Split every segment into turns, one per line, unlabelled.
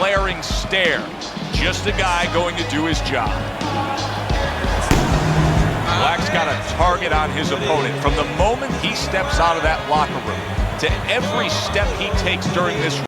glaring stare. Just a guy going to do his job. Black's got a target on his opponent. From the moment he steps out of that locker room to every step he takes during this.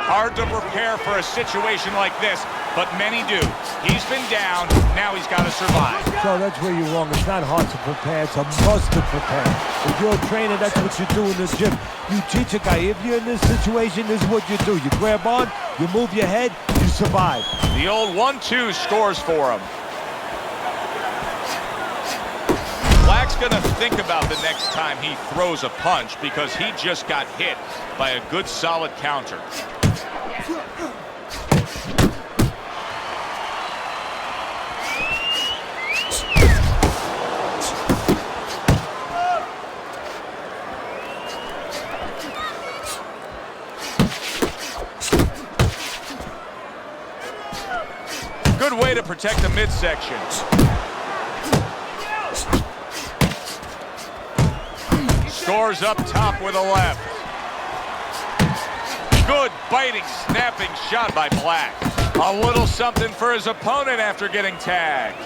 Hard to prepare for a situation like this, but many do. He's been down, now he's got to survive.
So that's where you're wrong. It's not hard to prepare, it's a must to prepare. If you're a trainer, that's what you do in the gym. You teach a guy, if you're in this situation, this is what you do. You grab on, you move your head, you survive.
The old 1-2 scores for him. Black's gonna think about the next time he throws a punch because he just got hit by a good solid counter. Good way to protect the midsection. Scores up top with a left. Good biting, snapping shot by Black. A little something for his opponent after getting tagged.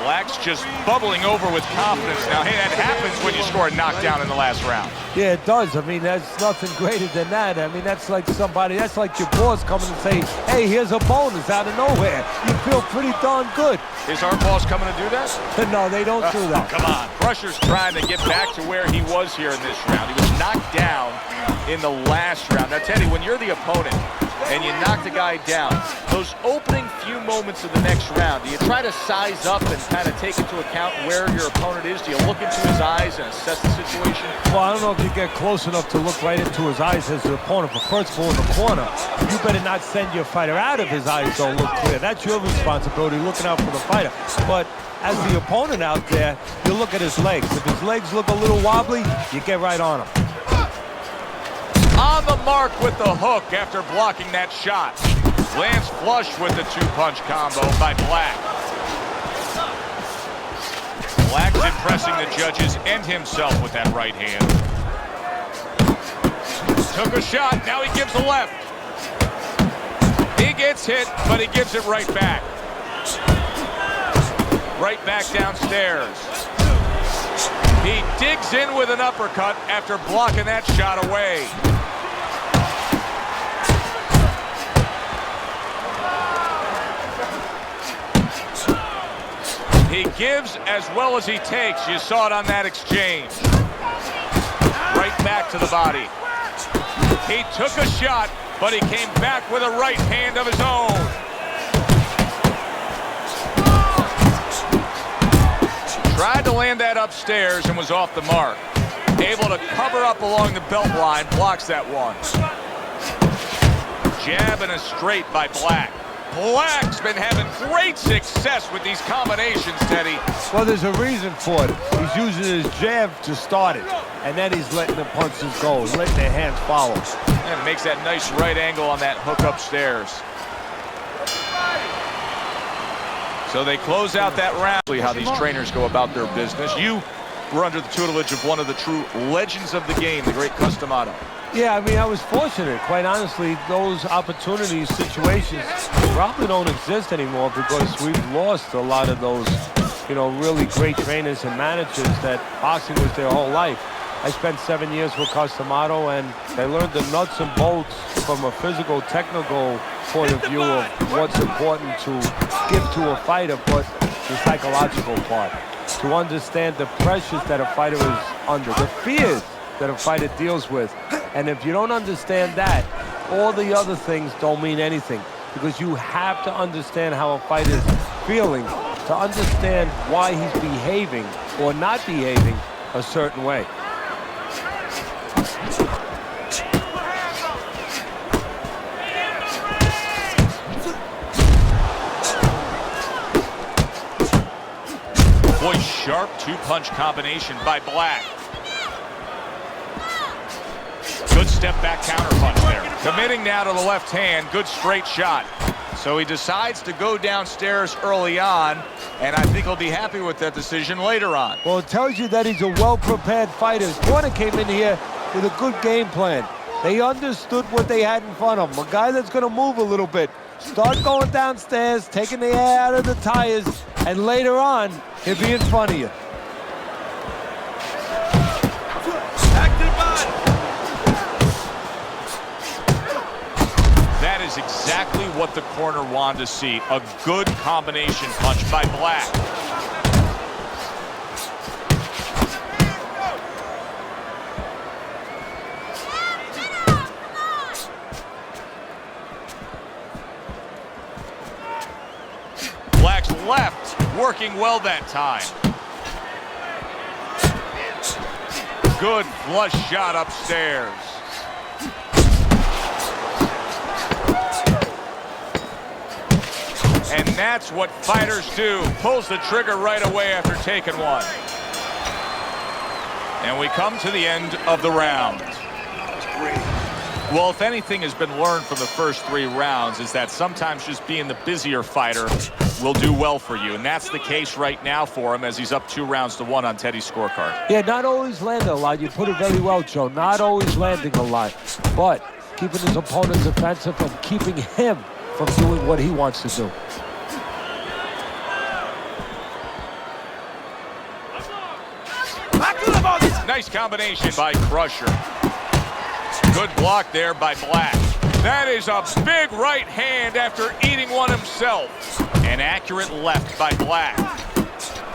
Black's just bubbling over with confidence now. Hey, that happens when you score a knockdown in the last round.
Yeah, it does. I mean, there's nothing greater than that. I mean, that's like somebody, that's like your boss coming and saying, hey, here's a bonus out of nowhere. You feel pretty darn good.
Is our boss coming to do that?
No, they don't do that.
Come on. Crusher's trying to get back to where he was here in this round. He was knocked down in the last round. Now, Teddy, when you're the opponent and you knock the guy down, those opening few moments of the next round, do you try to size up and kind of take into account where your opponent is? Do you look into his eyes and assess the situation?
Well, I don't know if you get close enough to look right into his eyes as the opponent, but first of all, in the corner, you better not send your fighter out if his eyes don't look clear. That's your responsibility, looking out for the fighter. But as the opponent out there, you look at his legs. If his legs look a little wobbly, you get right on him.
On the mark with the hook after blocking that shot. Lands flush with the two-punch combo by Black. Black's impressing the judges and himself with that right hand. Took a shot, now he gives a left. He gets hit, but he gives it right back. Right back downstairs. He digs in with an uppercut after blocking that shot away. He gives as well as he takes. You saw it on that exchange. Right back to the body. He took a shot, but he came back with a right hand of his own. Tried to land that upstairs and was off the mark. Able to cover up along the belt line, blocks that one. Jab and a straight by Black. Black's been having great success with these combinations, Teddy.
Well, there's a reason for it. He's using his jab to start it, and then he's letting the punches go, letting their hands follow.
And makes that nice right angle on that hook upstairs. So they close out that round. How these trainers go about their business. You were under the tutelage of one of the true legends of the game, the great Customato.
Yeah, I mean, I was fortunate. Quite honestly, those opportunities, situations probably don't exist anymore because we've lost a lot of those, you know, really great trainers and managers that boxing was their whole life. I spent 7 years with Customato, and they learned the nuts and bolts from a physical, technical point of view of what's important to give to a fighter, but the psychological part. To understand the pressures that a fighter is under, the fears that a fighter deals with. And if you don't understand that, all the other things don't mean anything, because you have to understand how a fighter is feeling to understand why he's behaving or not behaving a certain way.
Boy, sharp two-punch combination by Black. step back counter punch there. Committing now to the left hand. Good straight shot. So he decides to go downstairs early on, and I think he'll be happy with that decision later on.
Well, it tells you that he's a well-prepared fighter. His corner came in here with a good game plan. They understood what they had in front of him. A guy that's going to move a little bit. Start going downstairs, taking the air out of the tires, and later on, he'll be in front of you.
That is exactly what the corner wanted to see. A good combination punch by Black. Black's left working well that time. Good flush shot upstairs. And that's what fighters do. Pulls the trigger right away after taking one. And we come to the end of the round. Well, if anything has been learned from the first 3 rounds, is that sometimes just being the busier fighter will do well for you. And that's the case right now for him as he's up 2-1 on Teddy's scorecard.
Yeah, not always landing a lot. You put it very well, Joe. Not always landing a lot. But keeping his opponent defensive and keeping him from doing what he wants to do.
Nice combination by Crusher. Good block there by Black. That is a big right hand after eating one himself. An accurate left by Black.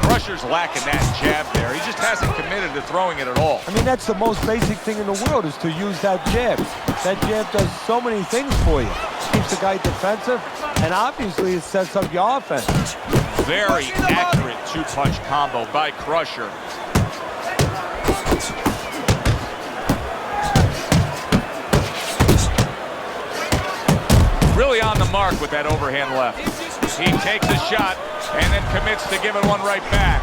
Crusher's lacking that jab there. He just hasn't committed to throwing it at all.
I mean, that's the most basic thing in the world is to use that jab. That jab does so many things for you. Keeps the guy defensive, and obviously it sets up your offense.
Very accurate 2-punch combo by Crusher. Really on the mark with that overhand left. He takes a shot and then commits to giving one right back.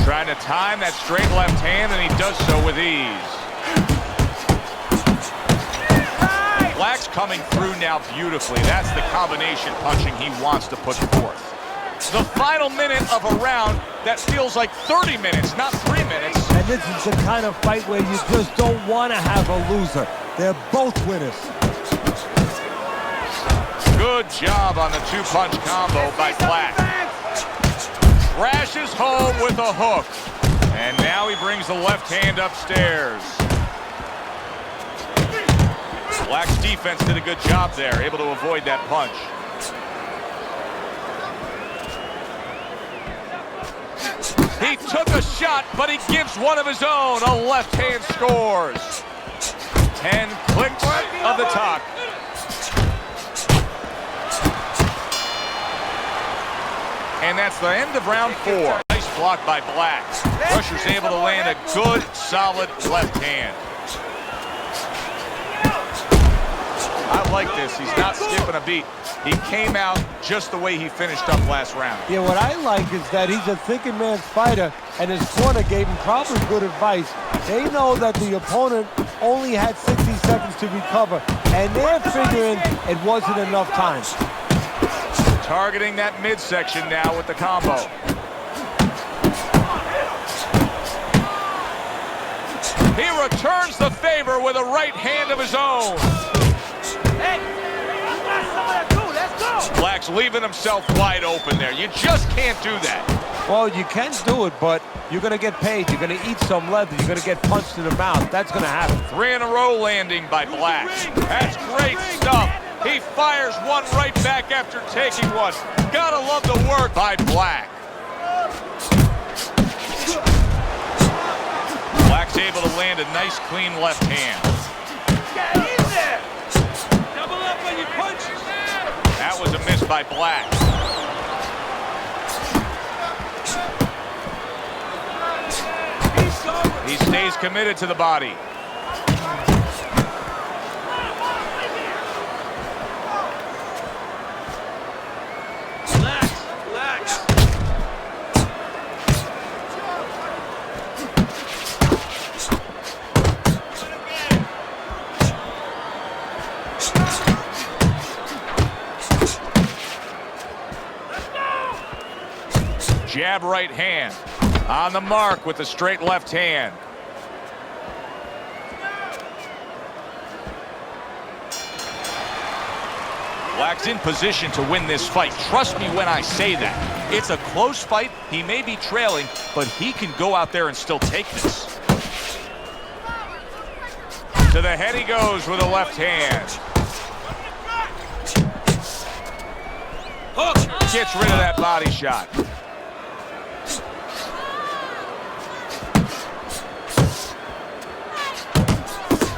Trying to time that straight left hand, and he does so with ease. Black's coming through now beautifully. That's the combination punching he wants to put forth. The final minute of a round that feels like 30 minutes, not 3 minutes.
And this is the kind of fight where you just don't want to have a loser. They're both winners.
Good job on the 2-punch combo by Black. Crashes home with a hook. And now he brings the left hand upstairs. Black's defense did a good job there, able to avoid that punch. He took a shot, but he gives one of his own. A left hand scores. 10 clicks of the talk. And that's the end of round 4. Nice block by Black. Crusher's able to land a good, solid left hand. I like this. He's not skipping a beat. He came out just the way he finished up last round.
Yeah, what I like is that he's a thinking man's fighter, and his corner gave him probably good advice. They know that the opponent only had 60 seconds to recover, and they're figuring it wasn't enough time.
Targeting that midsection now with the combo. He returns the favor with a right hand of his own. Black's leaving himself wide open there. You just can't do that.
Well, you can do it, but you're going to get paid. You're going to eat some leather. You're going to get punched in the mouth. That's going to happen.
3 in a row landing by Black. That's great stuff. He fires one right back after taking one. Gotta love the work by Black. Black's able to land a nice, clean left hand.
Get in there! Double up on your punches.
That was a miss by Black. He stays committed to the body. jab right hand. On the mark with the straight left hand. Black's in position to win this fight. Trust me when I say that. It's a close fight. He may be trailing, but he can go out there and still take this. To the head he goes with a left hand. Hook gets rid of that body shot.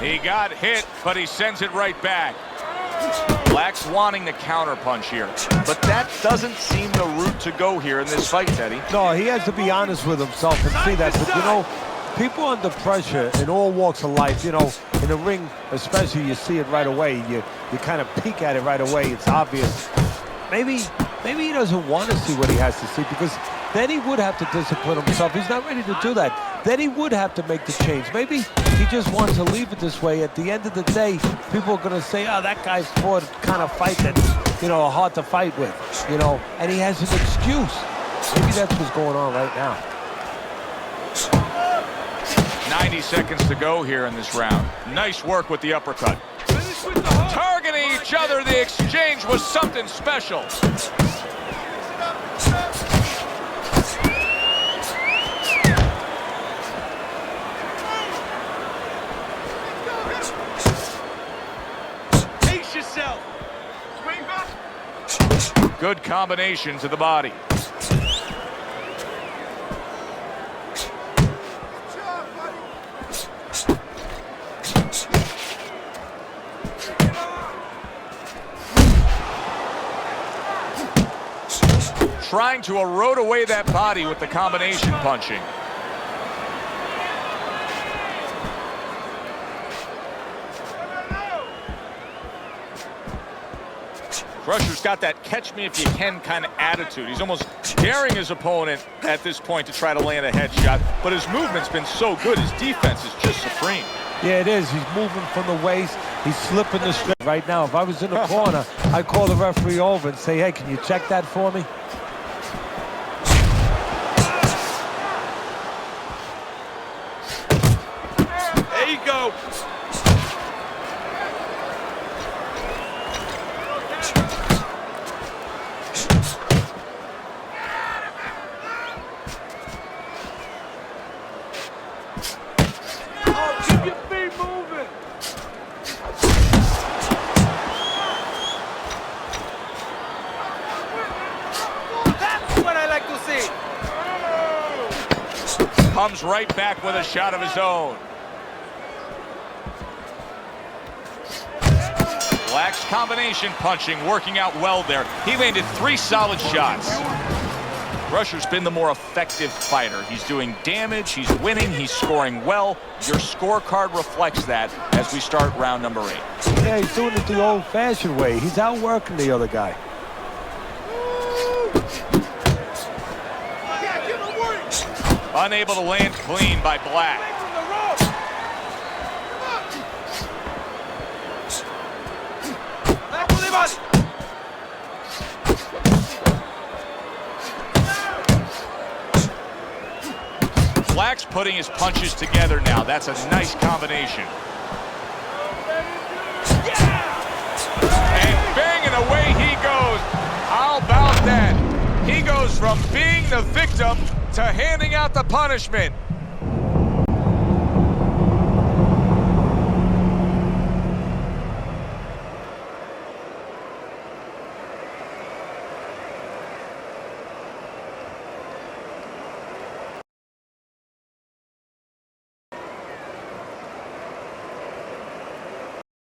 He got hit, but he sends it right back. Black's wanting the counter punch here, but that doesn't seem the route to go here in this fight, Teddy.
No, he has to be honest with himself and see that. But, you know, people under pressure in all walks of life, you know, in the ring especially, you see it right away. You kind of peek at it right away. It's obvious. Maybe he doesn't want to see what he has to see, because then he would have to discipline himself. He's not ready to do that. Then he would have to make the change. Maybe he just wants to leave it this way. At the end of the day, people are going to say, oh, that guy's fought kind of fight that's, you know, hard to fight with, you know, and he has an excuse. Maybe that's what's going on right now.
90 seconds to go here in this round. Nice work with the uppercut. Targeting each other, the exchange was something special.
Pace yourself. Swing back.
Good combination to the body. Trying to erode away that body with the combination punching. Crusher's got that catch-me-if-you-can kind of attitude. He's almost daring his opponent at this point to try to land a headshot, but his movement's been so good. His defense is just supreme.
Yeah, it is. He's moving from the waist. He's slipping the straight. Right now, if I was in the corner, I'd call the referee over and say, hey, can you check that for me?
There you go. Oh, keep your feet moving. That's what I like to see.
Comes right back with a shot of his own. Black's combination punching working out well there. He landed 3 solid shots. Crusher's been the more effective fighter. He's doing damage, he's winning, he's scoring well. Your scorecard reflects that as we start round number 8.
Yeah, he's doing it the old-fashioned way. He's outworking the other guy.
Unable to land clean by Black. Black's putting his punches together now. That's a nice combination. And banging away he goes. How about that? He goes from being the victim to handing out the punishment.